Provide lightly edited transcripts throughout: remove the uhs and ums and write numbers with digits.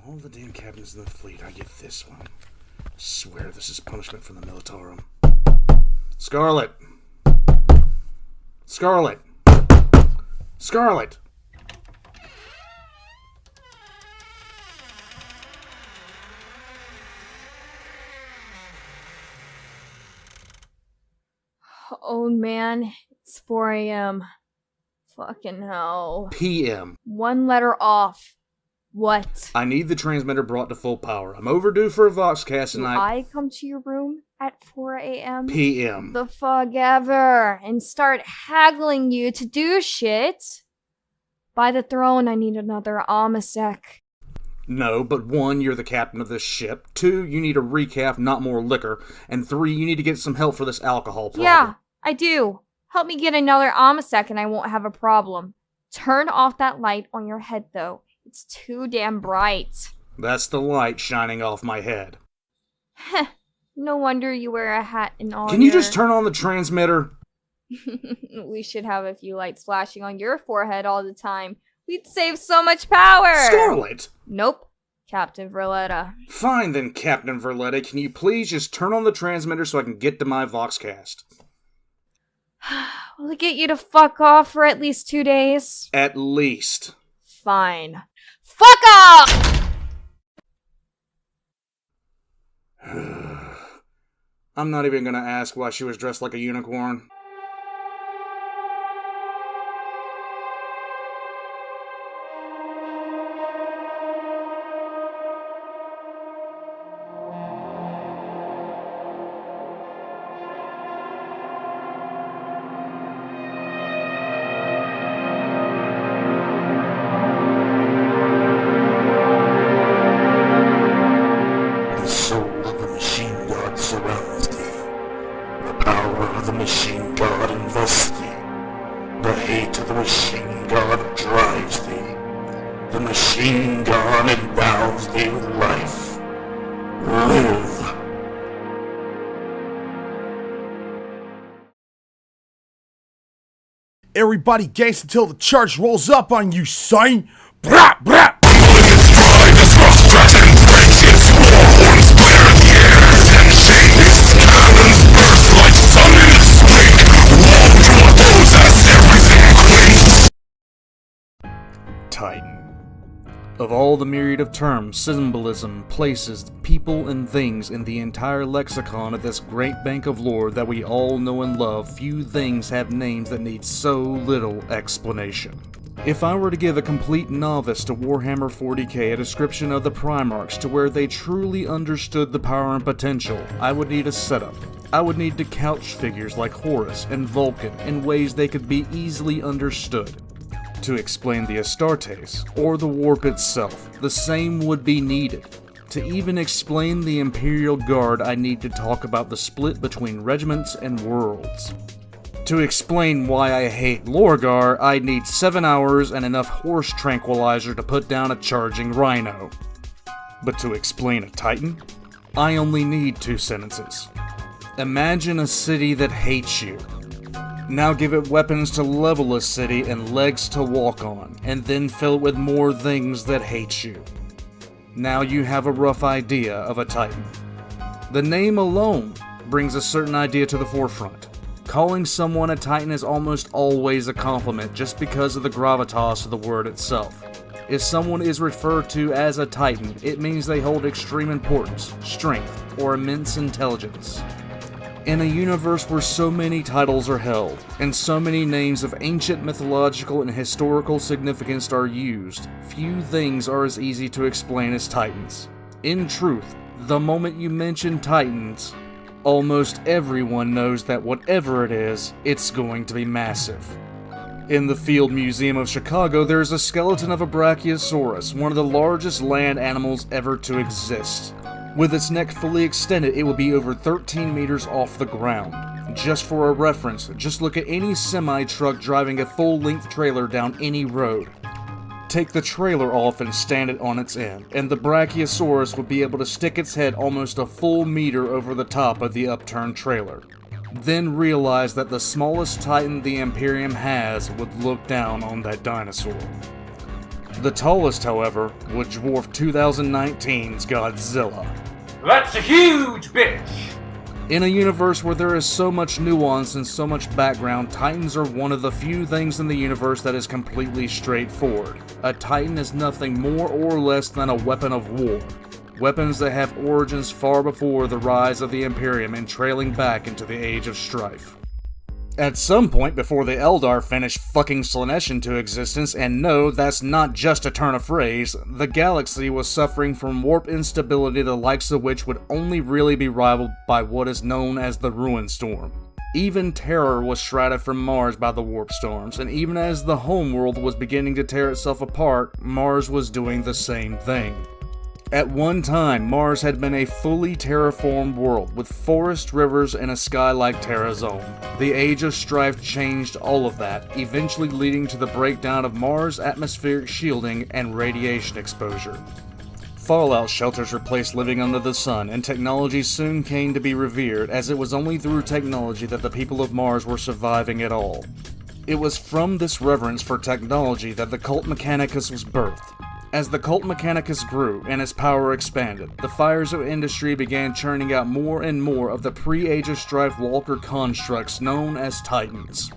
All the damn captains in the fleet, I get this one. I swear this is punishment from the Militarum. Scarlet! Scarlet! Scarlet! Oh man, it's 4 a.m. Fucking hell. PM. One letter off. What? I need the transmitter brought to full power. I'm overdue for a Voxcast Do and I come to your room at 4 a.m.? PM. The fuck ever. And start haggling you to do shit? By the throne, I need another Amasek. No, but 1, you're the captain of this ship. 2, you need a recap, not more liquor. And 3, you need to get some help for this alcohol problem. Yeah, I do. Help me get another Amasek and I won't have a problem. Turn off that light on your head, though. It's too damn bright. That's the light shining off my head. Heh. No wonder you wear a hat and all. Can you just turn on the transmitter? We should have a few lights flashing on your forehead all the time. We'd save so much power! Scarlet! Nope. Captain Verletta. Fine then, Captain Verletta. Can you please just turn on the transmitter so I can get to my Voxcast? Will it get you to fuck off for at least 2 days? At least. Fine. Fuck off! I'm not even gonna ask why she was dressed like a unicorn. The soul of the machine god surrounds thee. The power of the machine god invests thee. The hate of the machine god drives thee. The machine god endows thee with life. Live. Everybody gangs until the charge rolls up on you, son! Brah, brah! Titan. Of all the myriad of terms, symbolism, places, people, and things in the entire lexicon of this great bank of lore that we all know and love, few things have names that need so little explanation. If I were to give a complete novice to Warhammer 40k a description of the Primarchs to where they truly understood the power and potential, I would need a setup. I would need to couch figures like Horus and Vulcan in ways they could be easily understood. To explain the Astartes, or the Warp itself, the same would be needed. To even explain the Imperial Guard, I need to talk about the split between regiments and worlds. To explain why I hate Lorgar, I'd need 7 hours and enough horse tranquilizer to put down a charging rhino. But to explain a Titan, I only need 2 sentences. Imagine a city that hates you. Now give it weapons to level a city and legs to walk on, and then fill it with more things that hate you. Now you have a rough idea of a Titan. The name alone brings a certain idea to the forefront. Calling someone a Titan is almost always a compliment just because of the gravitas of the word itself. If someone is referred to as a Titan, it means they hold extreme importance, strength, or immense intelligence. In a universe where so many titles are held, and so many names of ancient mythological and historical significance are used, few things are as easy to explain as Titans. In truth, the moment you mention Titans, almost everyone knows that whatever it is, it's going to be massive. In the Field Museum of Chicago, there is a skeleton of a Brachiosaurus, one of the largest land animals ever to exist. With its neck fully extended, it will be over 13 meters off the ground. Just for a reference, just look at any semi-truck driving a full-length trailer down any road. Take the trailer off and stand it on its end, and the Brachiosaurus would be able to stick its head almost a full meter over the top of the upturned trailer. Then realize that the smallest Titan the Imperium has would look down on that dinosaur. The tallest, however, would dwarf 2019's Godzilla. That's a huge bitch! In a universe where there is so much nuance and so much background, Titans are one of the few things in the universe that is completely straightforward. A Titan is nothing more or less than a weapon of war. Weapons that have origins far before the rise of the Imperium and trailing back into the Age of Strife. At some point before the Eldar finished fucking Slanesh into existence, and no, that's not just a turn of phrase, the galaxy was suffering from warp instability the likes of which would only really be rivaled by what is known as the Ruin Storm. Even Terror was shrouded from Mars by the warp storms, and even as the homeworld was beginning to tear itself apart, Mars was doing the same thing. At one time, Mars had been a fully terraformed world, with forests, rivers, and a sky like Terra's own. The Age of Strife changed all of that, eventually leading to the breakdown of Mars' atmospheric shielding and radiation exposure. Fallout shelters replaced living under the sun, and technology soon came to be revered, as it was only through technology that the people of Mars were surviving at all. It was from this reverence for technology that the Cult Mechanicus was birthed. As the Cult Mechanicus grew and its power expanded, the fires of industry began churning out more and more of the pre-Age of Strife Walker constructs known as Titans.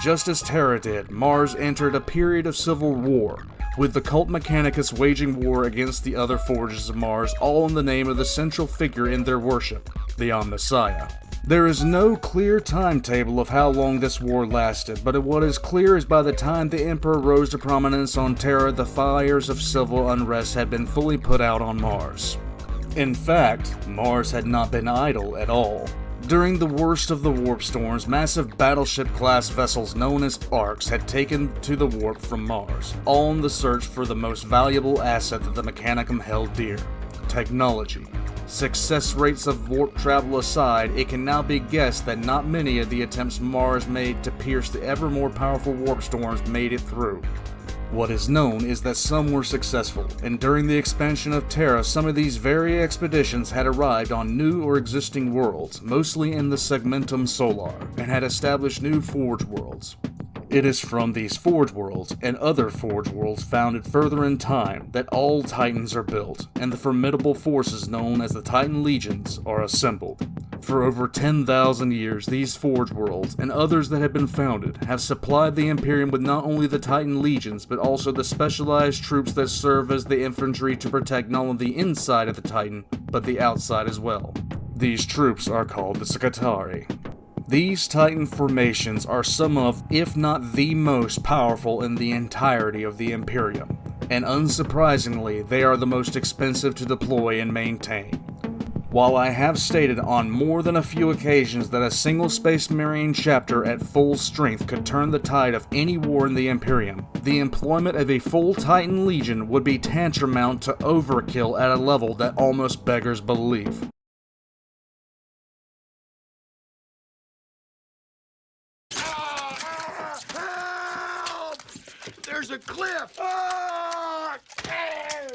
Just as Terra did, Mars entered a period of civil war, with the Cult Mechanicus waging war against the other forges of Mars, all in the name of the central figure in their worship, the Omnissiah. There is no clear timetable of how long this war lasted, but what is clear is by the time the Emperor rose to prominence on Terra, the fires of civil unrest had been fully put out on Mars. In fact, Mars had not been idle at all. During the worst of the warp storms, massive battleship-class vessels known as Arks had taken to the warp from Mars, all in the search for the most valuable asset that the Mechanicum held dear: technology. Success rates of warp travel aside, it can now be guessed that not many of the attempts Mars made to pierce the ever more powerful warp storms made it through. What is known is that some were successful, and during the expansion of Terra, some of these very expeditions had arrived on new or existing worlds, mostly in the Segmentum Solar, and had established new Forge worlds. It is from these Forge worlds, and other Forge worlds founded further in time, that all Titans are built, and the formidable forces known as the Titan Legions are assembled. For over 10,000 years, these Forge worlds, and others that have been founded, have supplied the Imperium with not only the Titan Legions, but also the specialized troops that serve as the infantry to protect not only the inside of the Titan, but the outside as well. These troops are called the Scutari. These Titan formations are some of, if not the most powerful in the entirety of the Imperium, and unsurprisingly, they are the most expensive to deploy and maintain. While I have stated on more than a few occasions that a single Space Marine chapter at full strength could turn the tide of any war in the Imperium, the employment of a full Titan Legion would be tantamount to overkill at a level that almost beggars belief. There's a cliff!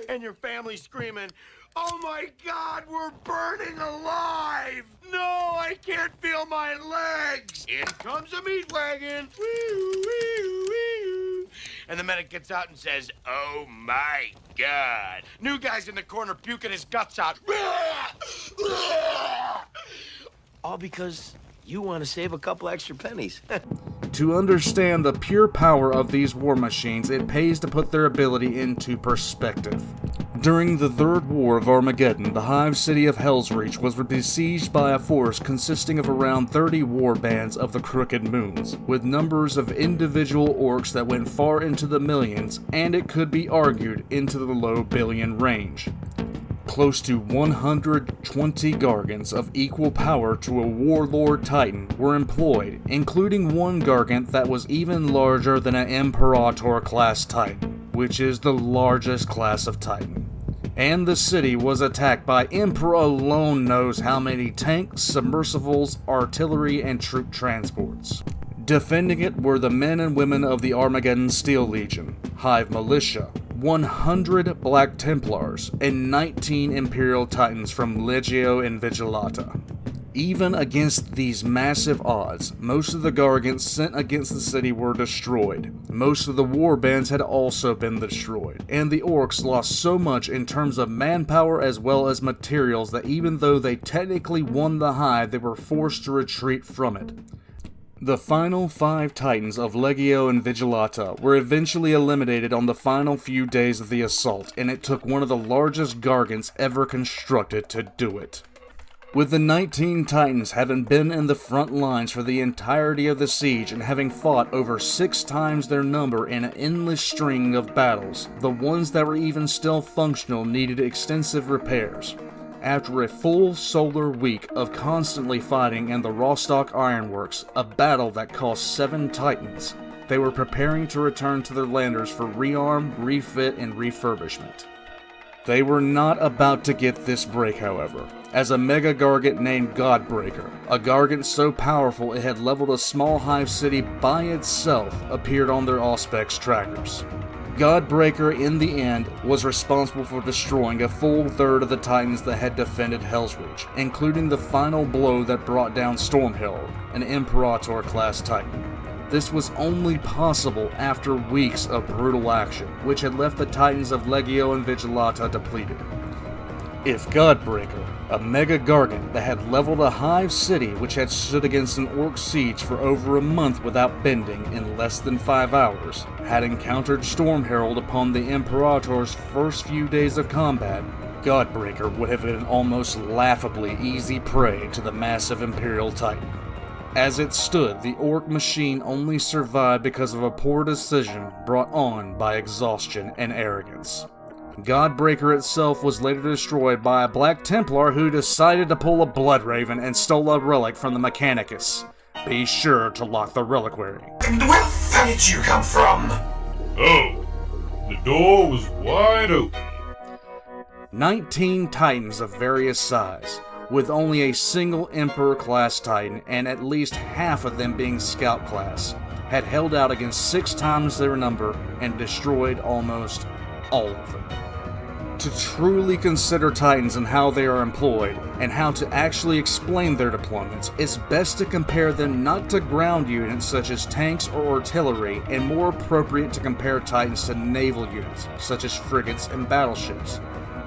And your family screaming, "Oh my God, we're burning alive! No, I can't feel my legs! In comes a meat wagon! Wee, wee, wee. And the medic gets out and says, "Oh my God!" New guy's in the corner puking his guts out. All because you want to save a couple extra pennies. To understand the pure power of these war machines, it pays to put their ability into perspective. During the Third War of Armageddon, the hive city of Hellsreach was besieged by a force consisting of around 30 war bands of the Crooked Moons, with numbers of individual orcs that went far into the millions, and it could be argued into the low billion range. Close to 120 Gargants of equal power to a warlord Titan were employed, including one Gargant that was even larger than an Imperator-class Titan, which is the largest class of Titan. And the city was attacked by Emperor alone knows how many tanks, submersibles, artillery, and troop transports. Defending it were the men and women of the Armageddon Steel Legion, Hive Militia, 100 Black Templars, and 19 Imperial Titans from Legio Invigilata. Even against these massive odds, most of the Gargants sent against the city were destroyed. Most of the warbands had also been destroyed, and the orcs lost so much in terms of manpower as well as materials that even though they technically won the hive, they were forced to retreat from it. The final 5 titans of Legio and Vigilata were eventually eliminated on the final few days of the assault, and it took one of the largest Gargants ever constructed to do it. With the 19 Titans having been in the front lines for the entirety of the siege and having fought over 6 times their number in an endless string of battles, the ones that were even still functional needed extensive repairs. After a full solar week of constantly fighting in the Rostock Ironworks, a battle that cost 7 Titans, they were preparing to return to their landers for rearm, refit, and refurbishment. They were not about to get this break, however, as a mega Gargant named Godbreaker, a Gargant so powerful it had leveled a small hive city by itself, appeared on their Auspex trackers. Godbreaker, in the end, was responsible for destroying a full third of the Titans that had defended Hellsreach, including the final blow that brought down Stormherald, an Imperator-class Titan. This was only possible after weeks of brutal action, which had left the Titans of Legio and Vigilata depleted. If Godbreaker, a mega Gargant that had leveled a hive city which had stood against an orc siege for over a month without bending in less than 5 hours, had encountered Stormherald upon the Imperator's first few days of combat, Godbreaker would have been almost laughably easy prey to the massive Imperial Titan. As it stood, the orc machine only survived because of a poor decision brought on by exhaustion and arrogance. Godbreaker itself was later destroyed by a Black Templar who decided to pull a Bloodraven and stole a relic from the Mechanicus. Be sure to lock the reliquary. And where did you come from? Oh, the door was wide open. 19 Titans of various size, with only a single Emperor-class Titan and at least half of them being Scout-class, had held out against 6 times their number and destroyed almost all of them. To truly consider Titans and how they are employed, and how to actually explain their deployments, it's best to compare them not to ground units such as tanks or artillery, and more appropriate to compare Titans to naval units, such as frigates and battleships.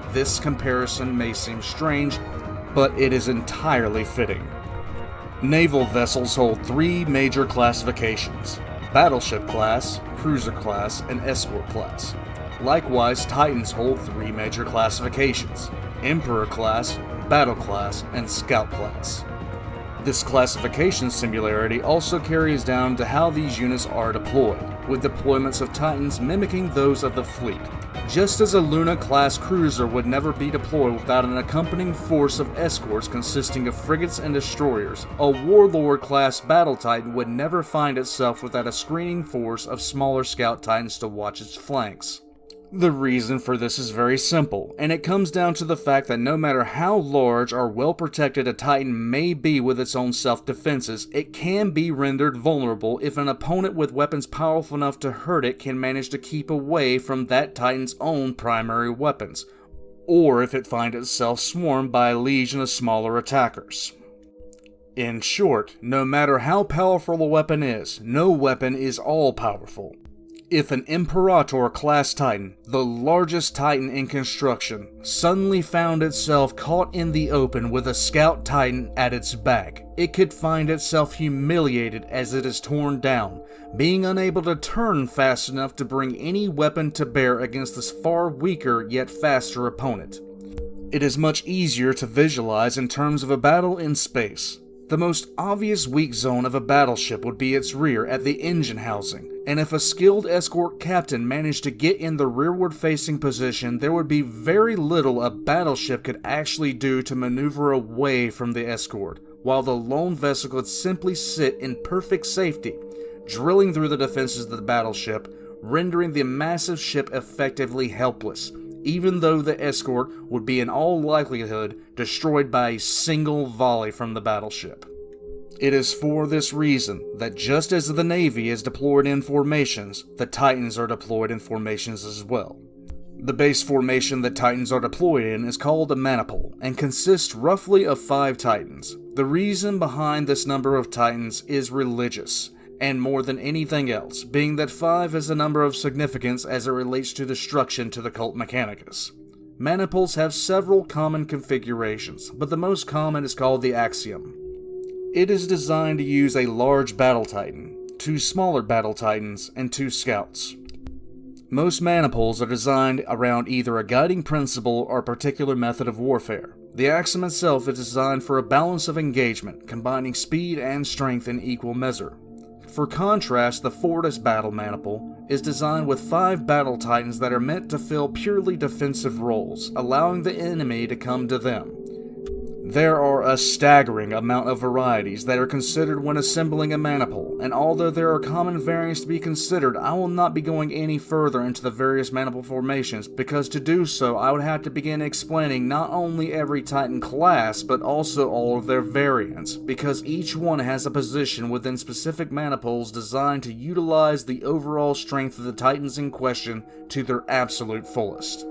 This comparison may seem strange, but it is entirely fitting. Naval vessels hold 3 major classifications: battleship class, cruiser class, and escort class. Likewise, Titans hold 3 major classifications: Emperor class, battle class, and scout class. This classification similarity also carries down to how these units are deployed, with deployments of Titans mimicking those of the fleet. Just as a Luna-class cruiser would never be deployed without an accompanying force of escorts consisting of frigates and destroyers, a Warlord-class battle Titan would never find itself without a screening force of smaller scout Titans to watch its flanks. The reason for this is very simple, and it comes down to the fact that no matter how large or well protected a Titan may be with its own self-defenses, it can be rendered vulnerable if an opponent with weapons powerful enough to hurt it can manage to keep away from that Titan's own primary weapons, or if it finds itself swarmed by a legion of smaller attackers. In short, no matter how powerful a weapon is, no weapon is all-powerful. If an Imperator-class Titan, the largest Titan in construction, suddenly found itself caught in the open with a Scout Titan at its back, it could find itself humiliated as it is torn down, being unable to turn fast enough to bring any weapon to bear against this far weaker yet faster opponent. It is much easier to visualize in terms of a battle in space. The most obvious weak zone of a battleship would be its rear at the engine housing, and if a skilled escort captain managed to get in the rearward-facing position, there would be very little a battleship could actually do to maneuver away from the escort, while the lone vessel could simply sit in perfect safety, drilling through the defenses of the battleship, rendering the massive ship effectively helpless, even though the escort would be in all likelihood destroyed by a single volley from the battleship. It is for this reason that just as the Navy is deployed in formations, the Titans are deployed in formations as well. The base formation that Titans are deployed in is called a maniple, and consists roughly of 5 Titans. The reason behind this number of Titans is religious, and more than anything else, being that 5 is a number of significance as it relates to destruction to the cult Mechanicus. Maniples have several common configurations, but the most common is called the Axiom. It is designed to use a large battle titan, 2 smaller battle titans, and 2 scouts. Most maniples are designed around either a guiding principle or a particular method of warfare. The Axiom itself is designed for a balance of engagement, combining speed and strength in equal measure. For contrast, the Fortis Battle Maniple is designed with 5 battle titans that are meant to fill purely defensive roles, allowing the enemy to come to them. There are a staggering amount of varieties that are considered when assembling a maniple, and although there are common variants to be considered, I will not be going any further into the various maniple formations, because to do so I would have to begin explaining not only every Titan class, but also all of their variants, because each one has a position within specific maniples designed to utilize the overall strength of the Titans in question to their absolute fullest.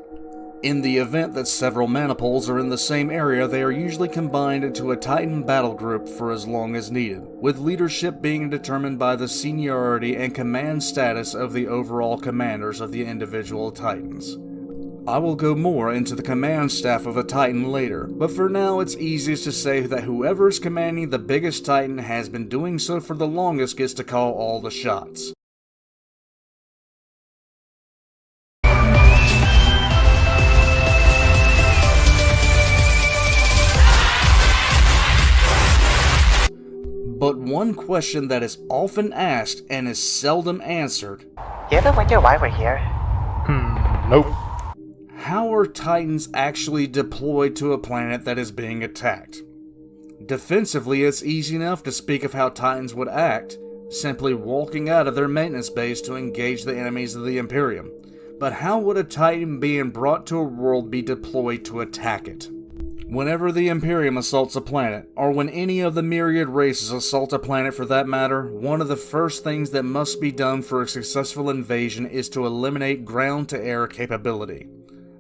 In the event that several maniples are in the same area, they are usually combined into a Titan battle group for as long as needed, with leadership being determined by the seniority and command status of the overall commanders of the individual Titans. I will go more into the command staff of a Titan later, but for now it's easiest to say that whoever is commanding the biggest Titan has been doing so for the longest gets to call all the shots. But one question that is often asked and is seldom answered: You ever wonder why we're here? Nope. how are Titans actually deployed to a planet that is being attacked? Defensively, it's easy enough to speak of how Titans would act, simply walking out of their maintenance base to engage the enemies of the Imperium. But how would a Titan being brought to a world be deployed to attack it? Whenever the Imperium assaults a planet, or when any of the myriad races assault a planet for that matter, one of the first things that must be done for a successful invasion is to eliminate ground-to-air capability.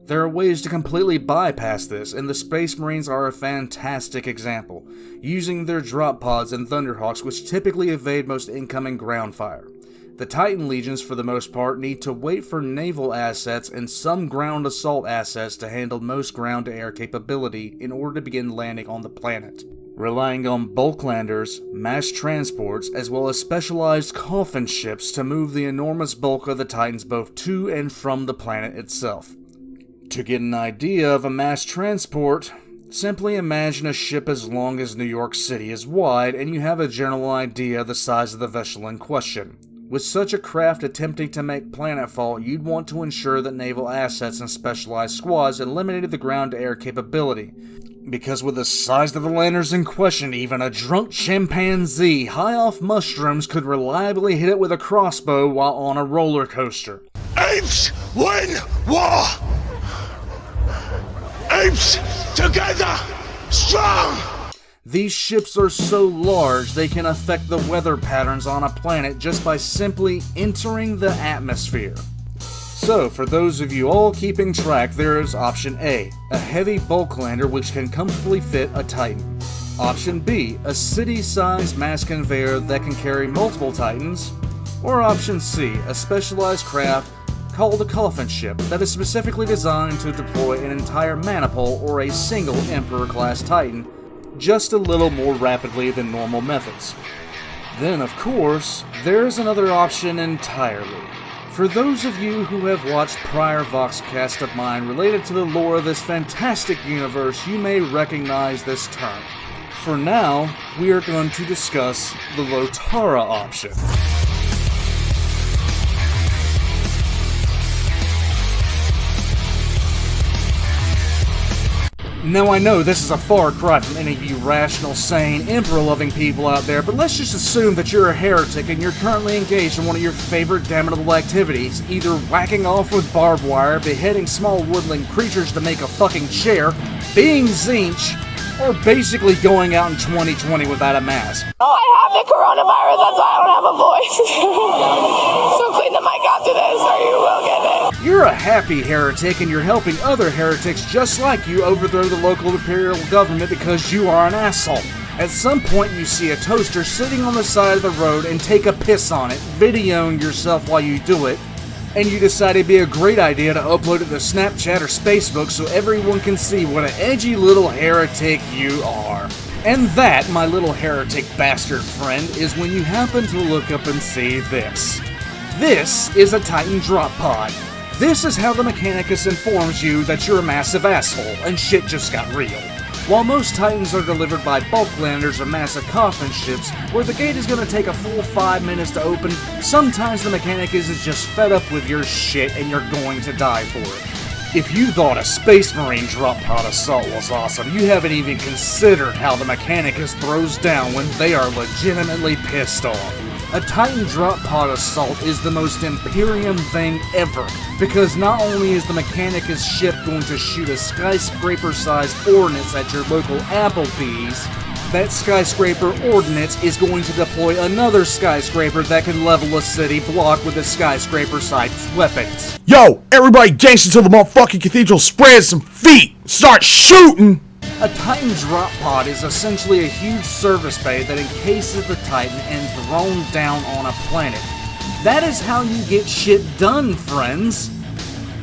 There are ways to completely bypass this, and the Space Marines are a fantastic example, using their drop pods and Thunderhawks, which typically evade most incoming ground fire. The Titan Legions, for the most part, need to wait for naval assets and some ground assault assets to handle most ground-to-air capability in order to begin landing on the planet, relying on bulk landers, mass transports, as well as specialized coffin ships to move the enormous bulk of the Titans both to and from the planet itself. To get an idea of a mass transport, simply imagine a ship as long as New York City is wide, and you have a general idea of the size of the vessel in question. With such a craft attempting to make planetfall, you'd want to ensure that naval assets and specialized squads eliminated the ground-to-air capability, because with the size of the landers in question, even a drunk chimpanzee high off mushrooms could reliably hit it with a crossbow while on a roller coaster. Apes win war! Apes together, strong! These ships are so large they can affect the weather patterns on a planet just by simply entering the atmosphere. So, for those of you all keeping track, there is option A, a heavy bulk lander which can comfortably fit a Titan. Option B, a city-sized mass conveyor that can carry multiple Titans. Or option C, a specialized craft called a coffin ship that is specifically designed to deploy an entire maniple or a single Emperor-class Titan, just a little more rapidly than normal methods. Then, of course, there's another option entirely. For those of you who have watched prior Voxcasts of mine related to the lore of this fantastic universe, you may recognize this term. For now, we are going to discuss the Lotara option. Now I know this is a far cry from any of you rational, sane, emperor-loving people out there, but let's just assume that you're a heretic and you're currently engaged in one of your favorite damnable activities, either whacking off with barbed wire, beheading small woodland creatures to make a fucking chair, being Zinch, or basically going out in 2020 without a mask. Oh, I have the coronavirus, that's why I don't have a voice. So clean the mic after this or you will get it. You're a happy heretic and you're helping other heretics just like you overthrow the local imperial government because you are an asshole. At some point you see a toaster sitting on the side of the road and take a piss on it, videoing yourself while you do it, and you decide it'd be a great idea to upload it to Snapchat or Facebook so everyone can see what an edgy little heretic you are. And that, my little heretic bastard friend, is when you happen to look up and see this. This is a Titan drop pod. This is how the Mechanicus informs you that you're a massive asshole and shit just got real. While most Titans are delivered by bulk landers or massive coffin ships, where the gate is going to take a full 5 minutes to open, sometimes the Mechanicus is just fed up with your shit and you're going to die for it. If you thought a Space Marine drop pod assault was awesome, you haven't even considered how the Mechanicus throws down when they are legitimately pissed off. A Titan drop pod assault is the most Imperium thing ever, because not only is the Mechanicus ship going to shoot a skyscraper-sized ordnance at your local Applebee's, that skyscraper ordnance is going to deploy another skyscraper that can level a city block with a skyscraper-sized weapons. Yo, everybody gangster to the motherfucking cathedral, spread some feet, start shooting! A Titan drop pod is essentially a huge service bay that encases the Titan and thrown down on a planet. That is how you get shit done, friends.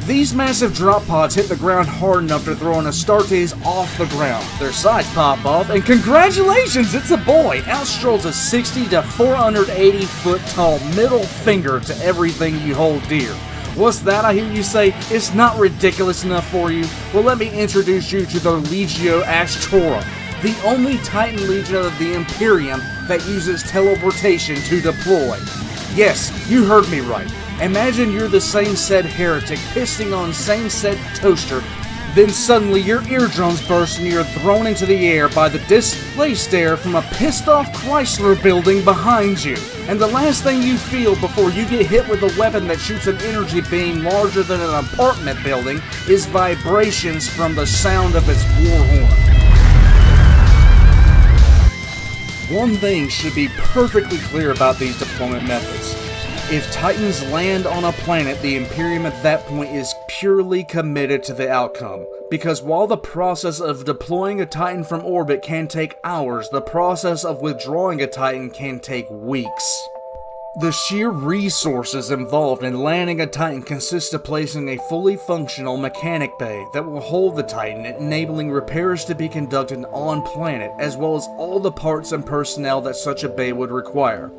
These massive drop pods hit the ground hard enough to throw an Astartes off the ground. Their sides pop off, and congratulations, it's a boy! Out strolls a 60 to 480 foot tall middle finger to everything you hold dear. What's that, I hear you say? It's not ridiculous enough for you? Well, let me introduce you to the Legio Astora, the only Titan Legion of the Imperium that uses teleportation to deploy. Yes, you heard me right. Imagine you're the same said heretic pissing on same said toaster, then suddenly your eardrums burst and you're thrown into the air by the displaced air from a pissed off Chrysler building behind you. And the last thing you feel before you get hit with a weapon that shoots an energy beam larger than an apartment building is vibrations from the sound of its war horn. One thing should be perfectly clear about these deployment methods. If Titans land on a planet, the Imperium at that point is purely committed to the outcome. Because while the process of deploying a Titan from orbit can take hours, the process of withdrawing a Titan can take weeks. The sheer resources involved in landing a Titan consists of placing a fully functional mechanic bay that will hold the Titan, enabling repairs to be conducted on planet, as well as all the parts and personnel that such a bay would require.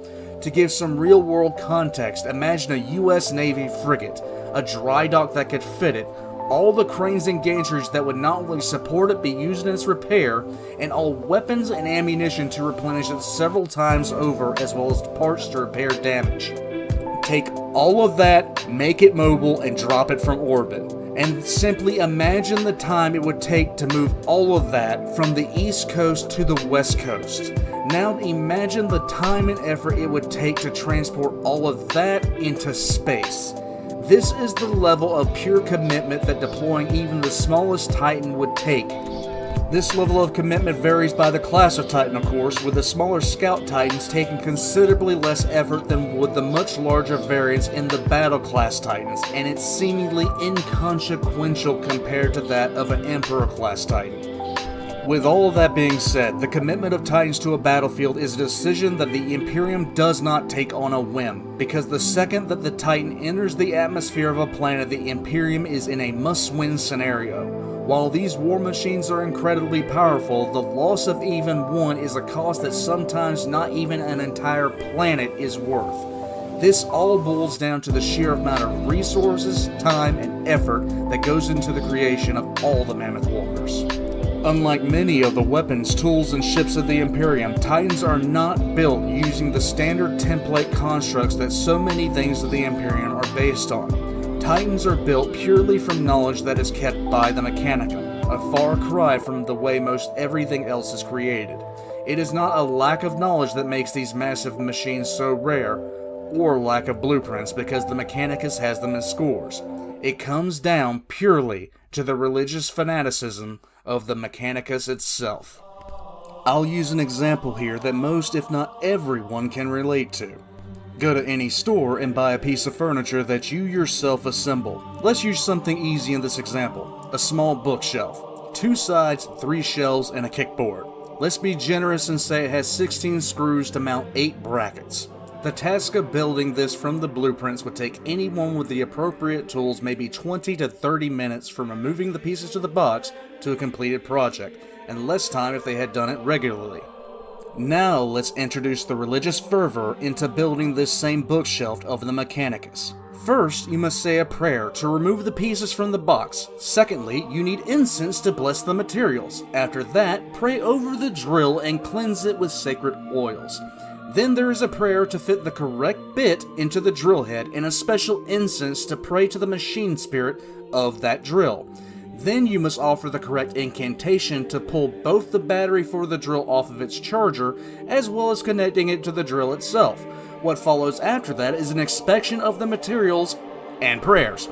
To give some real-world context, imagine a US Navy frigate, a dry dock that could fit it, all the cranes and gantries that would not only support it but used in its repair, and all weapons and ammunition to replenish it several times over, as well as parts to repair damage. Take all of that, make it mobile, and drop it from orbit. And simply imagine the time it would take to move all of that from the East Coast to the West Coast. Now imagine the time and effort it would take to transport all of that into space. This is the level of pure commitment that deploying even the smallest Titan would take. This level of commitment varies by the class of Titan, of course, with the smaller Scout Titans taking considerably less effort than would the much larger variants in the Battle Class Titans, and it's seemingly inconsequential compared to that of an Emperor Class Titan. With all of that being said, the commitment of Titans to a battlefield is a decision that the Imperium does not take on a whim, because the second that the Titan enters the atmosphere of a planet, the Imperium is in a must-win scenario. While these war machines are incredibly powerful, the loss of even one is a cost that sometimes not even an entire planet is worth. This all boils down to the sheer amount of resources, time, and effort that goes into the creation of all the Mammoth Walkers. Unlike many of the weapons, tools, and ships of the Imperium, Titans are not built using the standard template constructs that so many things of the Imperium are based on. Titans are built purely from knowledge that is kept by the Mechanicum, a far cry from the way most everything else is created. It is not a lack of knowledge that makes these massive machines so rare, or lack of blueprints because the Mechanicus has them in scores. It comes down purely to the religious fanaticism of the Mechanicus itself. I'll use an example here that most, if not everyone, can relate to. Go to any store and buy a piece of furniture that you yourself assemble. Let's use something easy in this example. A small bookshelf. 2 sides, 3 shelves, and a kickboard. Let's be generous and say it has 16 screws to mount 8 brackets. The task of building this from the blueprints would take anyone with the appropriate tools maybe 20 to 30 minutes from removing the pieces to the box to a completed project, and less time if they had done it regularly. Now let's introduce the religious fervor into building this same bookshelf of the Mechanicus. First, you must say a prayer to remove the pieces from the box. Secondly, you need incense to bless the materials. After that, pray over the drill and cleanse it with sacred oils. Then there is a prayer to fit the correct bit into the drill head and a special incense to pray to the machine spirit of that drill. Then you must offer the correct incantation to pull both the battery for the drill off of its charger, as well as connecting it to the drill itself. What follows after that is an inspection of the materials and prayers.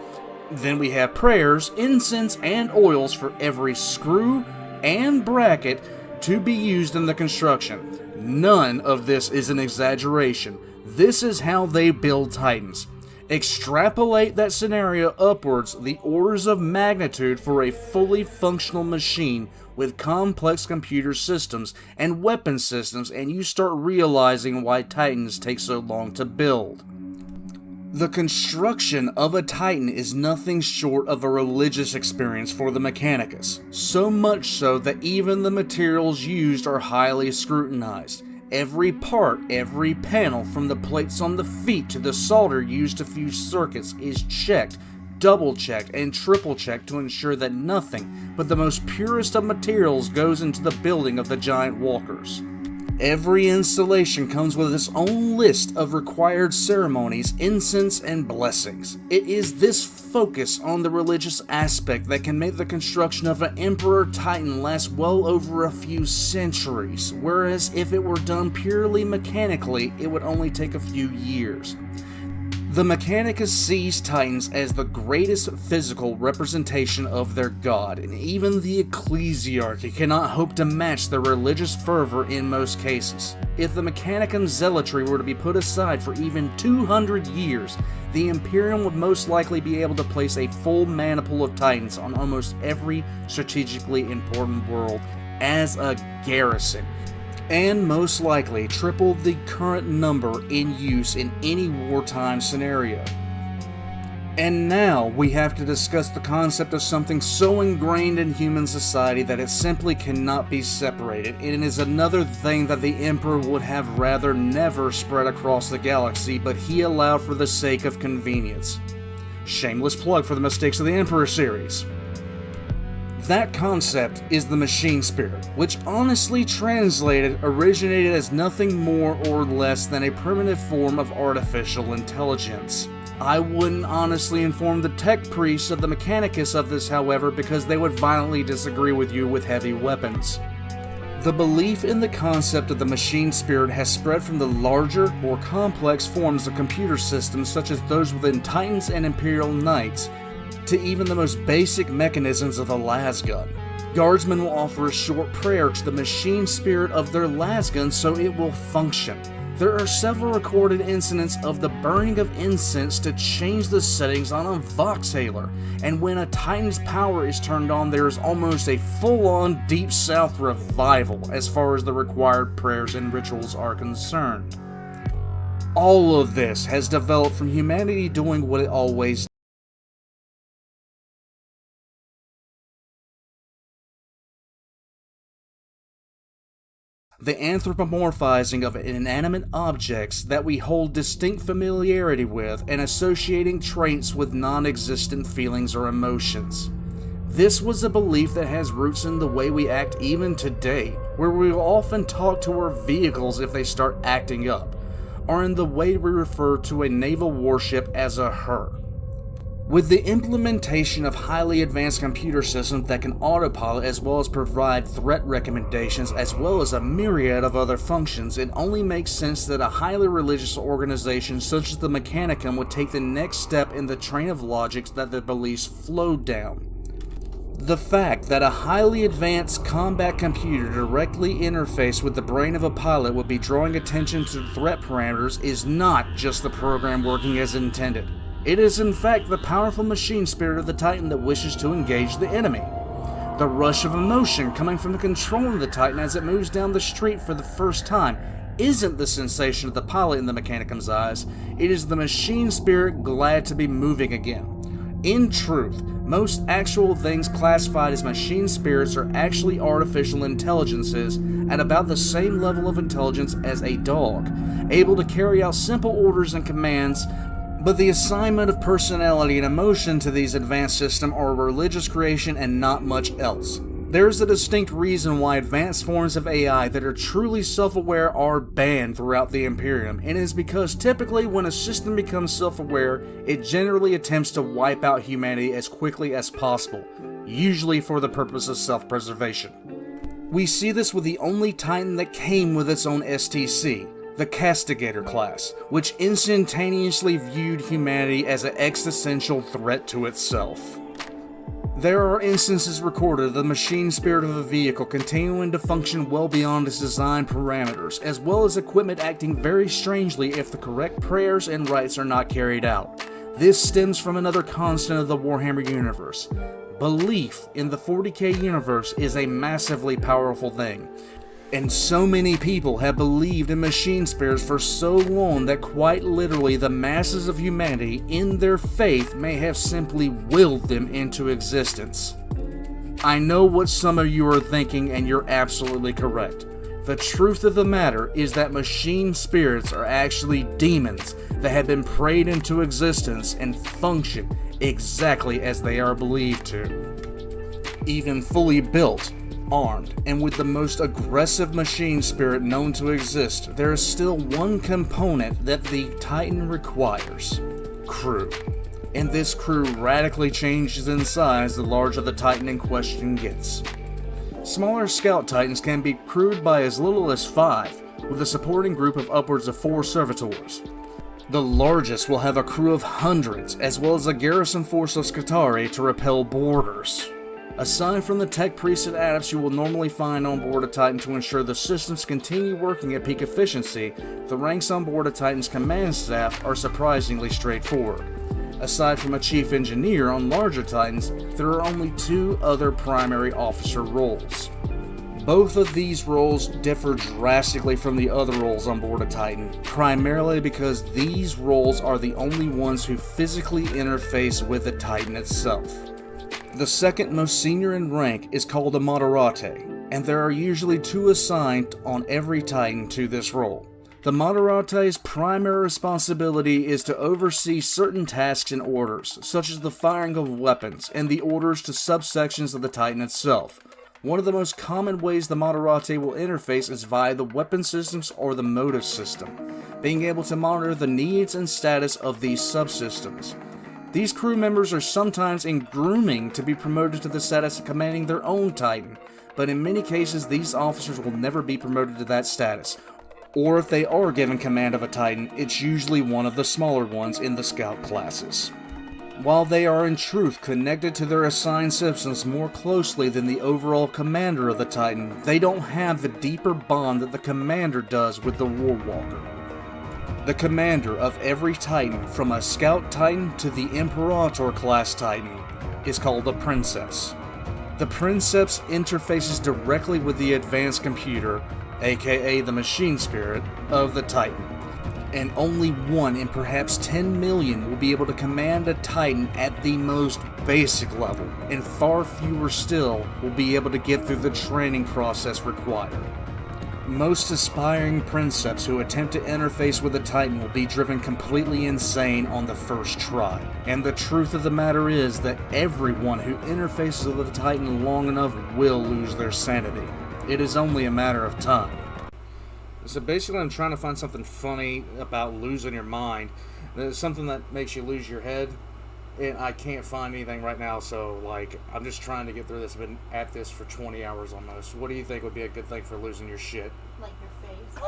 Then we have prayers, incense, and oils for every screw and bracket to be used in the construction. None of this is an exaggeration. This is how they build Titans. Extrapolate that scenario upwards the orders of magnitude for a fully functional machine with complex computer systems and weapon systems, and you start realizing why Titans take so long to build. The construction of a Titan is nothing short of a religious experience for the Mechanicus, so much so that even the materials used are highly scrutinized. Every part, every panel, from the plates on the feet to the solder used to fuse circuits, is checked, double-checked, and triple-checked to ensure that nothing but the most purest of materials goes into the building of the giant walkers. Every installation comes with its own list of required ceremonies, incense, and blessings. It is this focus on the religious aspect that can make the construction of an Emperor Titan last well over a few centuries, whereas if it were done purely mechanically, it would only take a few years. The Mechanicus sees Titans as the greatest physical representation of their god, and even the ecclesiarchy cannot hope to match their religious fervor in most cases. If the Mechanicum zealotry were to be put aside for even 200 years, the Imperium would most likely be able to place a full maniple of Titans on almost every strategically important world as a garrison, and most likely triple the current number in use in any wartime scenario. And now we have to discuss the concept of something so ingrained in human society that it simply cannot be separated. It is another thing that the Emperor would have rather never spread across the galaxy, but he allowed for the sake of convenience. Shameless plug for the Mistakes of the Emperor series. That concept is the machine spirit, which honestly translated originated as nothing more or less than a primitive form of artificial intelligence. I wouldn't honestly inform the tech priests of the Mechanicus of this, however, because they would violently disagree with you with heavy weapons. The belief in the concept of the machine spirit has spread from the larger, more complex forms of computer systems such as those within Titans and Imperial Knights, to even the most basic mechanisms of the lasgun. Guardsmen will offer a short prayer to the machine spirit of their lasgun so it will function. There are several recorded incidents of the burning of incense to change the settings on a Voxhaler, and when a Titan's power is turned on, there is almost a full-on Deep South revival as far as the required prayers and rituals are concerned. All of this has developed from humanity doing what it always did. The anthropomorphizing of inanimate objects that we hold distinct familiarity with and associating traits with non-existent feelings or emotions. This was a belief that has roots in the way we act even today, where we will often talk to our vehicles if they start acting up, or in the way we refer to a naval warship as a her. With the implementation of highly advanced computer systems that can autopilot as well as provide threat recommendations as well as a myriad of other functions, it only makes sense that a highly religious organization such as the Mechanicum would take the next step in the train of logics that their beliefs flowed down. The fact that a highly advanced combat computer directly interfaced with the brain of a pilot would be drawing attention to the threat parameters is not just the program working as intended. It is in fact the powerful machine spirit of the Titan that wishes to engage the enemy. The rush of emotion coming from the control of the Titan as it moves down the street for the first time isn't the sensation of the pilot in the Mechanicum's eyes, it is the machine spirit glad to be moving again. In truth, most actual things classified as machine spirits are actually artificial intelligences at about the same level of intelligence as a dog, able to carry out simple orders and commands, but the assignment of personality and emotion to these advanced systems are a religious creation and not much else. There is a distinct reason why advanced forms of AI that are truly self-aware are banned throughout the Imperium, and it is because typically when a system becomes self-aware, it generally attempts to wipe out humanity as quickly as possible, usually for the purpose of self-preservation. We see this with the only Titan that came with its own STC, the Castigator class, which instantaneously viewed humanity as an existential threat to itself. There are instances recorded of the machine spirit of a vehicle continuing to function well beyond its design parameters, as well as equipment acting very strangely if the correct prayers and rites are not carried out. This stems from another constant of the Warhammer universe. Belief in the 40k universe is a massively powerful thing. And so many people have believed in machine spirits for so long that quite literally the masses of humanity in their faith may have simply willed them into existence. I know what some of you are thinking, and you're absolutely correct. The truth of the matter is that machine spirits are actually demons that have been prayed into existence and function exactly as they are believed to. Even fully built, armed, and with the most aggressive machine spirit known to exist, there is still one component that the Titan requires: crew. And this crew radically changes in size the larger the Titan in question gets. Smaller scout Titans can be crewed by as little as 5, with a supporting group of upwards of 4 servitors. The largest will have a crew of hundreds, as well as a garrison force of Scutari to repel boarders. Aside from the tech priests and adepts you will normally find on board a Titan to ensure the systems continue working at peak efficiency, the ranks on board a Titan's command staff are surprisingly straightforward. Aside from a chief engineer on larger Titans, there are only 2 other primary officer roles. Both of these roles differ drastically from the other roles on board a Titan, primarily because these roles are the only ones who physically interface with the Titan itself. The second most senior in rank is called a Moderate, and there are usually 2 assigned on every Titan to this role. The Moderate's primary responsibility is to oversee certain tasks and orders, such as the firing of weapons and the orders to subsections of the Titan itself. One of the most common ways the Moderate will interface is via the weapon systems or the motive system, being able to monitor the needs and status of these subsystems. These crew members are sometimes in grooming to be promoted to the status of commanding their own Titan, but in many cases these officers will never be promoted to that status, or if they are given command of a Titan, it's usually one of the smaller ones in the scout classes. While they are in truth connected to their assigned systems more closely than the overall commander of the Titan, they don't have the deeper bond that the commander does with the Warwalker. The commander of every Titan, from a Scout Titan to the Imperator class Titan, is called the princeps. The princeps interfaces directly with the advanced computer, aka the machine spirit, of the Titan. And only 1 in perhaps 10 million will be able to command a Titan at the most basic level, and far fewer still will be able to get through the training process required. Most aspiring princeps who attempt to interface with a Titan will be driven completely insane on the first try. And the truth of the matter is that everyone who interfaces with a Titan long enough will lose their sanity. It is only a matter of time. So basically I'm trying to find something funny about losing your mind. There's something that makes you lose your head. And I can't find anything right now, so I'm just trying to get through this. I've been at this for 20 hours almost. What do you think would be a good thing for losing your shit? Like your face.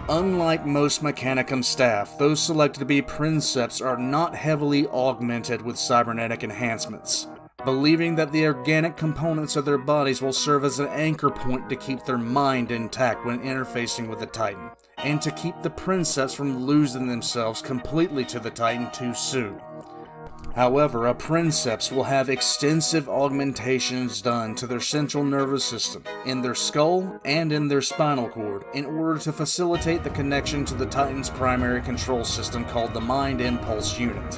Unlike most Mechanicum staff, those selected to be princeps are not heavily augmented with cybernetic enhancements, believing that the organic components of their bodies will serve as an anchor point to keep their mind intact when interfacing with the Titan, and to keep the princeps from losing themselves completely to the Titan too soon. However, a princeps will have extensive augmentations done to their central nervous system, in their skull, and in their spinal cord, in order to facilitate the connection to the Titan's primary control system called the Mind Impulse Unit.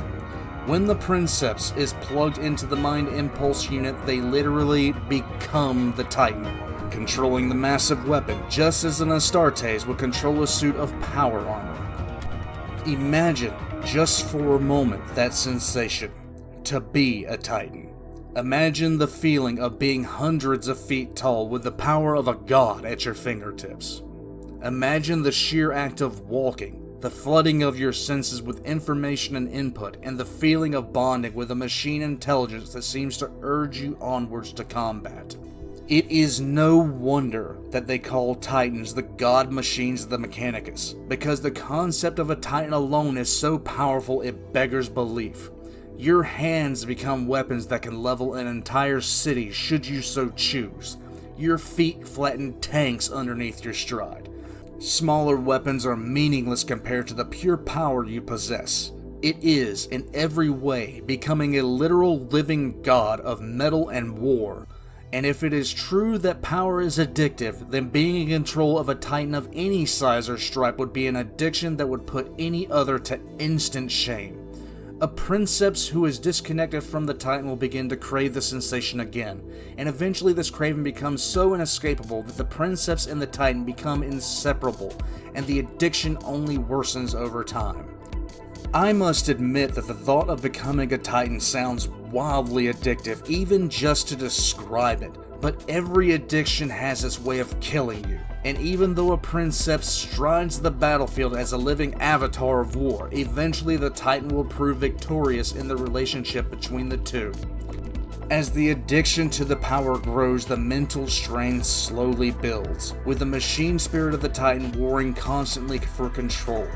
When the princeps is plugged into the Mind Impulse Unit, they literally become the Titan, controlling the massive weapon, just as an Astartes would control a suit of power armor. Imagine, just for a moment, that sensation, to be a Titan. Imagine the feeling of being hundreds of feet tall with the power of a god at your fingertips. Imagine the sheer act of walking, the flooding of your senses with information and input, and the feeling of bonding with a machine intelligence that seems to urge you onwards to combat. It is no wonder that they call Titans the god machines of the Mechanicus, because the concept of a Titan alone is so powerful it beggars belief. Your hands become weapons that can level an entire city should you so choose. Your feet flatten tanks underneath your stride. Smaller weapons are meaningless compared to the pure power you possess. It is, in every way, becoming a literal living god of metal and war. And if it is true that power is addictive, then being in control of a Titan of any size or stripe would be an addiction that would put any other to instant shame. A princeps who is disconnected from the Titan will begin to crave the sensation again, and eventually this craving becomes so inescapable that the princeps and the Titan become inseparable, and the addiction only worsens over time. I must admit that the thought of becoming a Titan sounds wildly addictive, even just to describe it, but every addiction has its way of killing you, and even though a princeps strides the battlefield as a living avatar of war, eventually the Titan will prove victorious in the relationship between the two. As the addiction to the power grows, the mental strain slowly builds, with the machine spirit of the Titan warring constantly for control.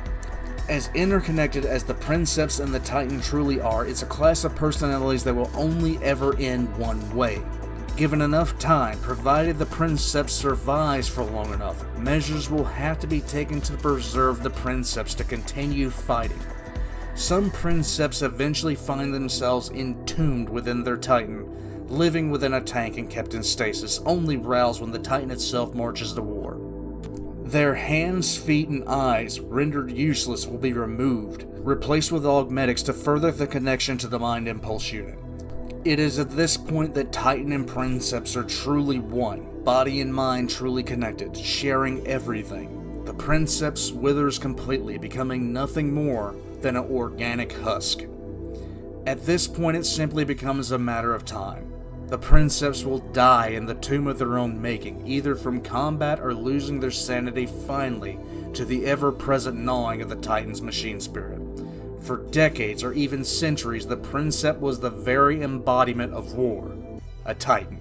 As interconnected as the princeps and the Titan truly are, it's a class of personalities that will only ever end one way. Given enough time, provided the princeps survives for long enough, measures will have to be taken to preserve the princeps to continue fighting. Some princeps eventually find themselves entombed within their Titan, living within a tank and kept in stasis, only roused when the Titan itself marches to war. Their hands, feet, and eyes, rendered useless, will be removed, replaced with augmetics to further the connection to the Mind Impulse Unit. It is at this point that Titan and princeps are truly one, body and mind truly connected, sharing everything. The princeps withers completely, becoming nothing more than an organic husk. At this point it simply becomes a matter of time. The princeps will die in the tomb of their own making, either from combat or losing their sanity finally to the ever-present gnawing of the Titan's machine spirit. For decades or even centuries, the princeps was the very embodiment of war, a Titan.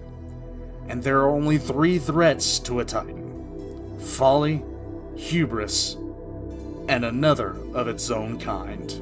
And there are only three threats to a Titan: folly, hubris, and another of its own kind.